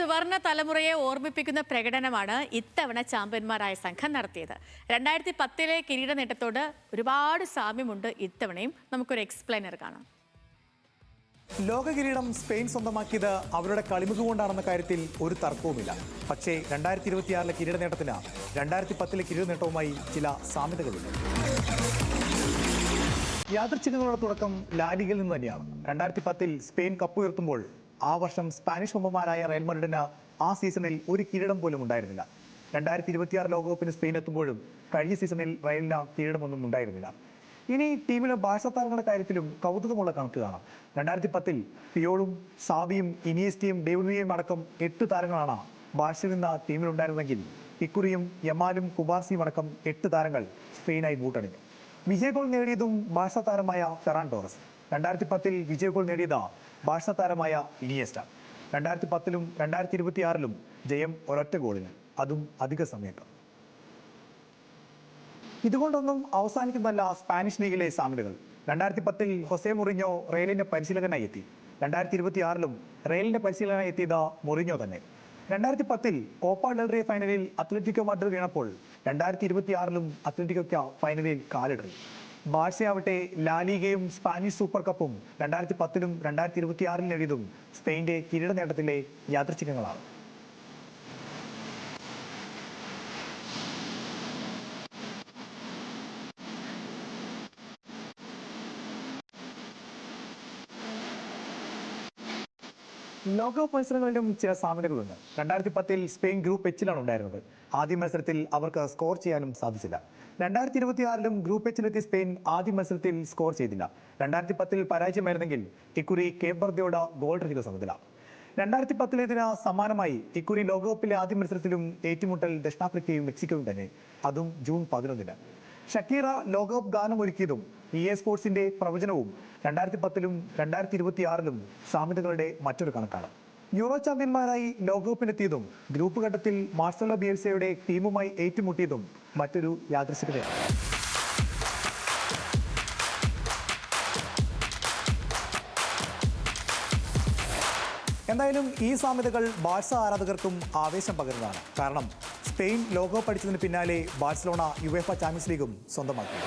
സുവർണ തലമുറയെ ഓർമ്മിപ്പിക്കുന്ന പ്രകടനമാണ് ഇത്തവണ ചാമ്പ്യന്മാരായ സംഘം നടത്തിയത്. 2010 കിരീട നേട്ടത്തോട് ഒരുപാട് സാമ്യമുണ്ട് ഇത്തവണയും. നമുക്കൊരു എക്സ്പ്ലെയിനർ കാണാം. ലോക കിരീടം സ്പെയിൻ സ്വന്തമാക്കിയത് അവരുടെ കളിമുഖ കൊണ്ടാണെന്ന കാര്യത്തിൽ ഒരു തർക്കവുമില്ല. പക്ഷേ 2026 കിരീട നേട്ടത്തിന് 2010 കിരീട നേട്ടവുമായി ചില സാമ്യതകളുണ്ട്. യാദൃച്ഛികങ്ങളുടെ തുടക്കം ലാലിഗയിൽ നിന്ന് തന്നെയാണ്. 2010 സ്പെയിൻ കപ്പ് ഉയർത്തുമ്പോൾ ആ വർഷം സ്പാനിഷ് വമ്പന്മാരായ റയൽ മാഡ്രിഡിന് ആ സീസണിൽ ഒരു കിരീടം പോലും ഉണ്ടായിരുന്നില്ല. 2026 ലോകകപ്പിന് സ്പെയിൻ എത്തുമ്പോഴും കഴിഞ്ഞ സീസണിൽ റയലിന് കിരീടമൊന്നും ഉണ്ടായിരുന്നില്ല. ഇനി ടീമിലെ ബാഴ്സ താരങ്ങളുടെ കാര്യത്തിലും കൗതുകമുള്ള കണക്ക് കാണാം. 2010 പിയോളും സാവിയും ഇനിയസ്റ്റയും ഡേവിഡിനെയും അടക്കം 8 താരങ്ങളാണ് ബാഴ്സയിൽ നിന്ന് ടീമിലുണ്ടായിരുന്നെങ്കിൽ ഇക്കുറിയും യമാലും കുബാർസിയും അടക്കം 8 താരങ്ങൾ സ്പെയിനായി ബൂട്ടണിഞ്ഞു. വിജയ ഗോൾ നേടിയതും ബാഴ്സ താരമായ ഫെറാൻ ടോറസ്. 2010 വിജയ ഗോൾ നേടിയത് ബാഴ്സ താരമായ ഇനിയസ്റ്റ. 2010 2026 ജയം ഒരൊറ്റ ഗോളിന്, അതും അധിക സമയത്ത്. ഇതുകൊണ്ടൊന്നും അവസാനിക്കുന്നതല്ല സ്പാനിഷ് ലീഗിലെ സാമ്യതകൾ. 2010 ഹൊസെ മൊറിഞ്ഞോ റയലിന്റെ പരിശീലകനായി എത്തി. 2026 റയലിന്റെ പരിശീലകനായി എത്തിയത് മൊറിഞ്ഞോ തന്നെ. 2010 കോപ്പ ഡെൽ റേ ഫൈനലിൽ അത്ലറ്റിക്കോ മാഡ്രിഡ് വീണപ്പോൾ 2026 അത്ലറ്റിക്കോയ്ക്ക് ഫൈനലിൽ കാലിടറി. ബാഴ്സയാവട്ടെ ലാലിഗയും സ്പാനിഷ് സൂപ്പർ കപ്പും 2010 2026 നേടിയതും സ്പെയിന്റെ കിരീട നേട്ടത്തിലെ യാദൃച്ഛികങ്ങളാണ്. ലോകകപ്പ് മത്സരങ്ങളിലും ചില സാമ്യതകളുണ്ട്. 2010 സ്പെയിൻ ഗ്രൂപ്പ് എച്ചിലാണ് ഉണ്ടായിരുന്നത്. ആദ്യ മത്സരത്തിൽ അവർക്ക് സ്കോർ ചെയ്യാനും സാധിച്ചില്ല. 2026 ഗ്രൂപ്പ് എച്ചിലെത്തിയ സ്പെയിൻ ആദ്യ മത്സരത്തിൽ സ്കോർ ചെയ്തില്ല. 2010 പരാജയമായിരുന്നെങ്കിൽ ഇക്കുറി കേപ്പ് വെർദെയോട് ഗോൾ രഹിത സമനില. 2010 സമാനമായി ഇക്കുറി ലോകകപ്പിലെ ആദ്യ മത്സരത്തിലും ഏറ്റുമുട്ടൽ ദക്ഷിണാഫ്രിക്കയും മെക്സിക്കോയും തന്നെ, അതും ജൂൺ 11. ഷക്കീറ ലോകകപ്പ് ഗാനം ഒരുക്കിയതും EA സ്പോർട്സിന്റെ പ്രവചനവും 2010 2026 സാമ്യതകളുടെ മറ്റൊരു കണക്കാണ്. യൂറോ ചാമ്പ്യന്മാരായി ലോകകപ്പിലെത്തിയതും ഗ്രൂപ്പ് ഘട്ടത്തിൽ മാർസലോ ബിയൽസയുടെ ടീമുമായി ഏറ്റുമുട്ടിയതും മറ്റൊരു യാദൃശ്ചികതയാണ്. എന്തായാലും ഈ സാമ്യതകൾ ബാഴ്സ ആരാധകർക്കും ആവേശം പകരുന്നതാണ്. കാരണം സ്പെയിൻ ലോകകപ്പ് അടിച്ചതിന് പിന്നാലെ ബാഴ്സലോണ യുവേഫ ചാമ്പ്യൻസ് ലീഗും സ്വന്തമാക്കി.